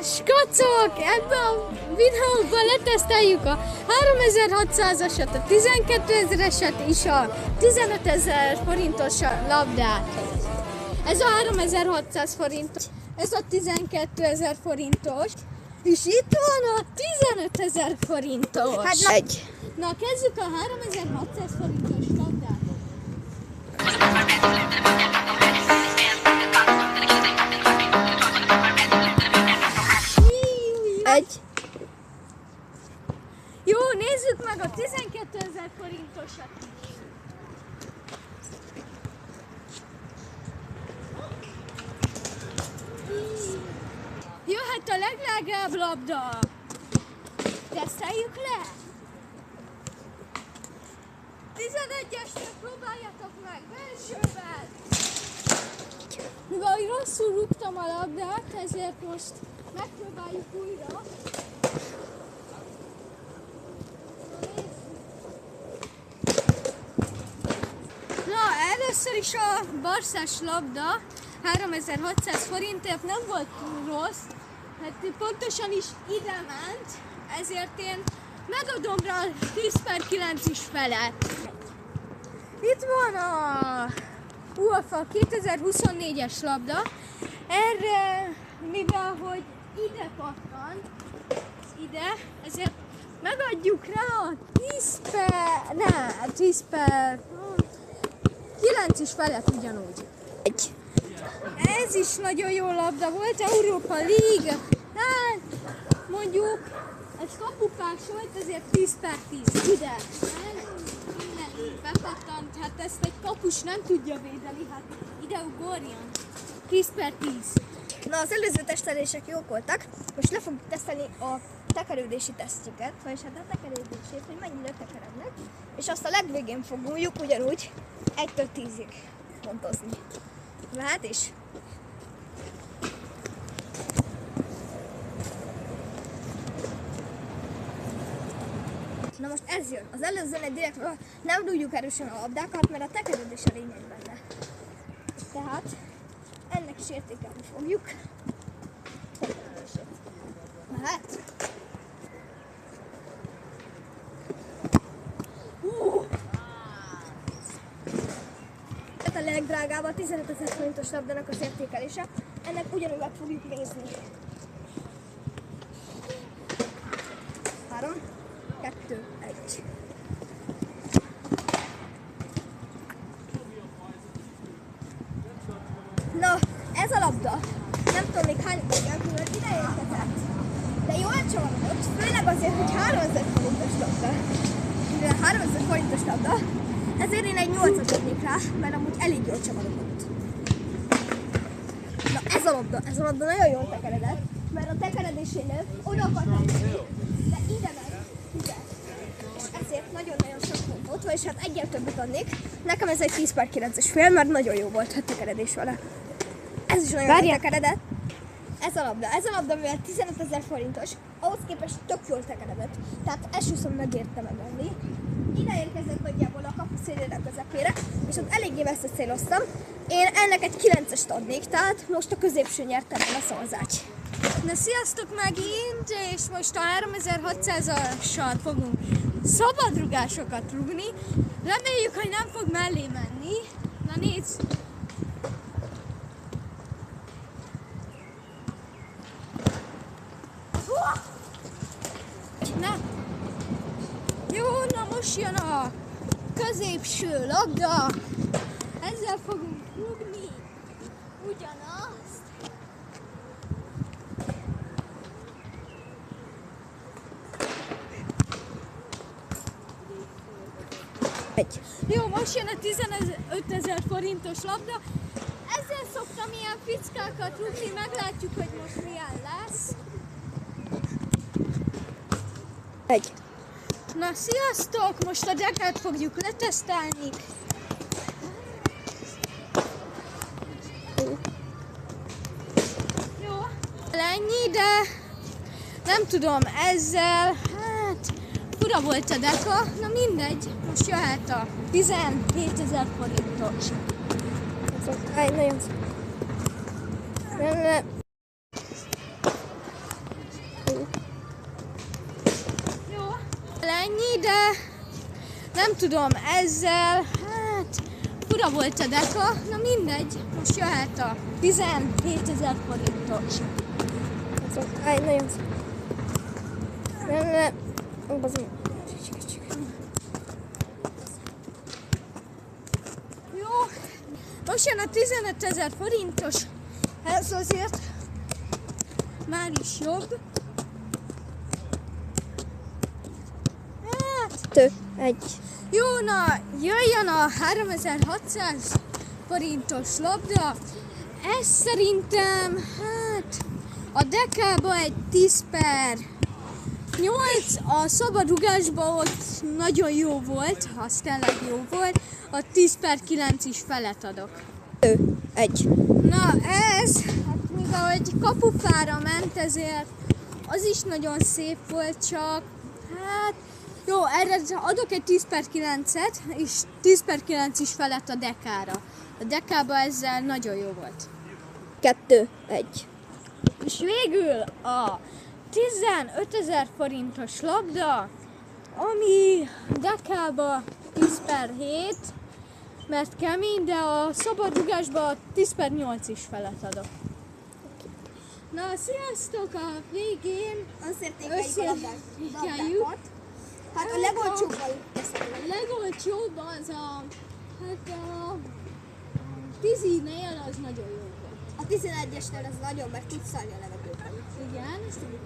skacok, ebben a videóban leteszteljük a 3600-asat, a 12 000-eset és a 15 000 forintos labdát. Ez a 3600 forintos, ez a 12 000 forintos, és itt van a 15 000 forintos. Hát na kezdjük a 3600 forintos labdát. Jó, nézzük meg a 12 000 forintosat is. Jöhet a leglágább labda. Teszteljük le. 11-esre próbáljatok meg, belsővel. Mivel rosszul rúgtam a labdát, ezért most megpróbáljuk újra. Na, először is a barszás labda 3600 forintért nem volt túl rossz, hát pontosan is ide ment, ezért én megadom rá 10/9 is felett. Itt van a UEFA 2024-es labda, erre mivel hogy ide pattant, ide, ezért megadjuk rá a 10/9 is felett ugyanúgy. Ez is nagyon jó labda volt, Európa League, hát mondjuk ez kapufás volt, ezért 10/10 ide. Innen bepattant, hát ezt egy kapus nem tudja védeni, hát ide ugorjon. 10/10. Na, az előző tesztelések jók voltak, most le fogjuk tesztelni a tekerődési tesztjüket, vagyis hát a tekerődését, hogy mennyire tekerednek, és azt a legvégén fogjuk ugyanúgy 1-től 10-ig pontozni. Lehet is? Na most ez jön. Az előzőnél direkt nem rúgjuk erősen a labdákat, mert a tekerődés a lényeg benne. Tehát ennek is értékelni fogjuk. Mehet? A legdrágább a 15 000 forintos labdának az értékelése. Ennek ugyanúgy meg fogjuk nézni. 3, 2, 1. Na, ez a labda, nem tudom még hány évvel ide érkezett, de jól csavarodott, főleg azért, hogy 3000 forintos labda. Mivel 3000 forintos labda, ezért én egy 8-at adnék rá, mert amúgy elég jól csavarodott. Na, ez a labda nagyon jól tekeredett, mert a tekeredésénél oda akartam menni, de ide megy, ide. És ezért nagyon-nagyon sok pontot, vagyis hát egyel többet adnék. Nekem ez egy 10/9-es fél, mert nagyon jó volt a tekeredés vele. Ez is nagyon jól tekeredett. Ez a labda, mivel 15 000 forintos, ahhoz képest tök jól tekeredett. Tehát esküszöm megérte megenni. Ide érkezett nagyjából a kapuszélére közepére, és ott eléggé messze céloztam. Én ennek egy 9-est adnék, tehát most a középső nyerte el a szavazást. Na sziasztok megint, és most a 3600-assal fogunk szabadrugásokat rúgni. Reméljük, hogy nem fog mellé menni. Na nézd! Na! Jó, na most jön a középső labda. Ezzel fogunk rúgni ugyanazt. Jó, most jön a 15 000 forintos labda. Ezzel szoktam ilyen fickákat rúgni, meglátjuk, hogy most milyen lesz. Na, sziasztok! Most a dekát fogjuk letesztelni. Jó, ennyi, de nem tudom, ezzel, hát fura volt a deka, na mindegy, most jöhet a 17 000 forintos. ennyi, de nem tudom, ezzel, hát fura volt a deka, na mindegy, most jöhet a 17 000 forintos. Áj, nagyon szép. Jó, most jön a 15 000 forintos, ez azért már is jobb. Hát, jó, na, jöjjön a 3600 forintos labda. Ez szerintem, hát, a dekába egy 10/8, a szabadrugásban ott nagyon jó volt, az tényleg jó volt, a 10/9 is felet adok. Na ez, hát mivel hogy kapufára ment, ezért az is nagyon szép volt, csak hát jó, erre adok egy 10/9-et, és 10/9 is felett a dekára. A dekába ezzel nagyon jó volt. 2-1. És végül a 15 000 forintos labda, ami dekába 10/7, mert kemény, de a szabadrugásba 10/8 is felett adok. Na, sziasztok! A végén Azt értékeljük a labdákat. Hát a legolcsóbb az a 10-nél az nagyon jó volt. A 11-esnél ez nagyon, mert tudsz szállni a levegőben. Igen, ezt tudjuk.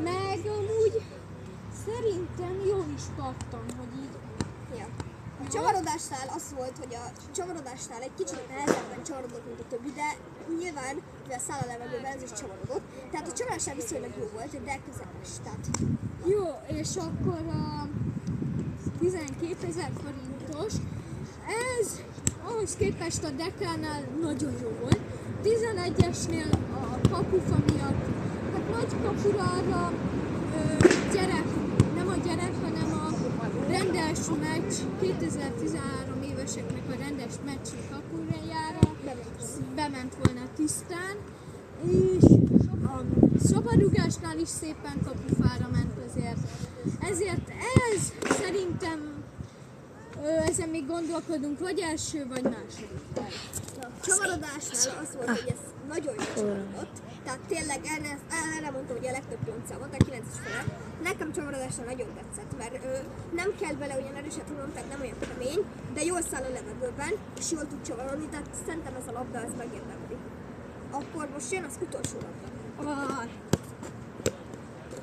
Meg amúgy szerintem jól is pattan, hogy így. Ja. A csavarodásnál az volt, hogy a csavarodásnál egy kicsit nehezebben csavarodott, mint a többi, de nyilván, mivel száll a levegőben, ez is csavarodott. Tehát a csavarásnál viszonylag jó volt, de közepes. Tehát... Jó, és akkor a 12 000 forintos, ez ahhoz képest a dekánál nagyon jó volt. 11-esnél a kapufa miatt, hát nagy kapura arra gyerek, nem a gyerek, hanem a rendes meccs, 2013 éveseknek a rendes meccs kapurájára bement volna tisztán, és a szabadrugásnál is szépen kapufára ment azért. Ezért ez szerintem, ezen még gondolkodunk, vagy első, vagy második. A csavarodásnál az volt, hogy ez nagyon jó csavarodott. Tehát tényleg erre mondtam, hogy a legtöbb pontszám volt, a 9-es fele. Nekem csavarodásnál nagyon tetszett, mert nem kell bele olyan erőset tudom, tehát nem olyan kemény, de jól száll a levegőben, és jól tud csavarodni, tehát szerintem ez a labda, ez megérdemli. Akkor most jön az utolsó labda. A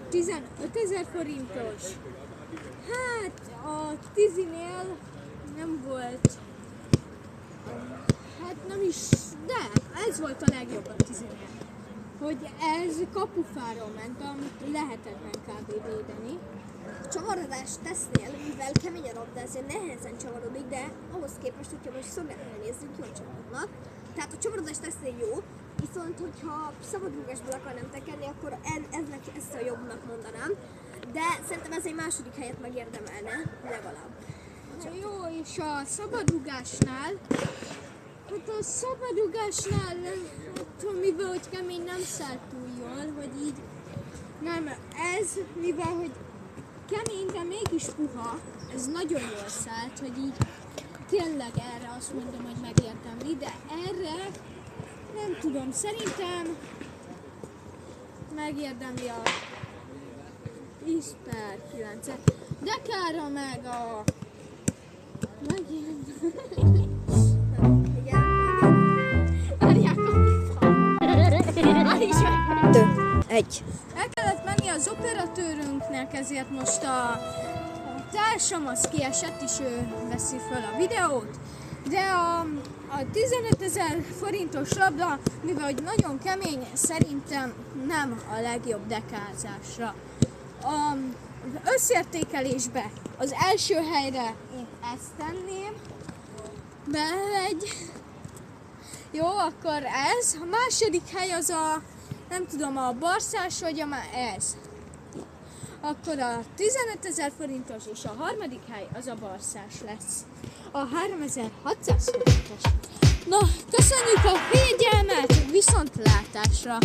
15 000 forintos. Hát a 10-nél nem volt, hát nem is, de ez volt a legjobb a 10-nél. Hogy ez kapufáról ment, amit lehetetlen kb. Védeni. A csavarodás tesznél, mivel kemény a labda, ezért nehezen csavarodik, de ahhoz képest, hogyha most szögletnél nézzünk, jól csavarodnak. Tehát a csavarodás tesznél jó, viszont hogyha szabadrugásból akarnám tekerni, akkor ezt a jobbnak mondanám. De szerintem ez egy második helyet megérdemelne, legalább. Jó, és a szabadrugásnál, hát mivel hogy kemény nem szállt túl jól, hogy így nem, ez mivel hogy kemény, de mégis puha, ez nagyon jól szállt, hogy így tényleg erre azt mondom, hogy megérdemli, de erre nem tudom, szerintem megérdemli a 10/9-et, de kára meg a El kellett menni az operatőrünknek, ezért most a társam az kiesett, és ő veszi fel a videót. De a 15 000 forintos labda, mivel hogy nagyon kemény, szerintem nem a legjobb dekázásra. Az összértékelésbe az első helyre én ezt tenném, bemegy. Jó, akkor ez. A második hely az a, nem tudom, a barszás, vagy ez. Akkor a 15 000 forintos és a harmadik hely az a barszás lesz. A 3600 forintos. Na, köszönjük a figyelmet, viszontlátásra!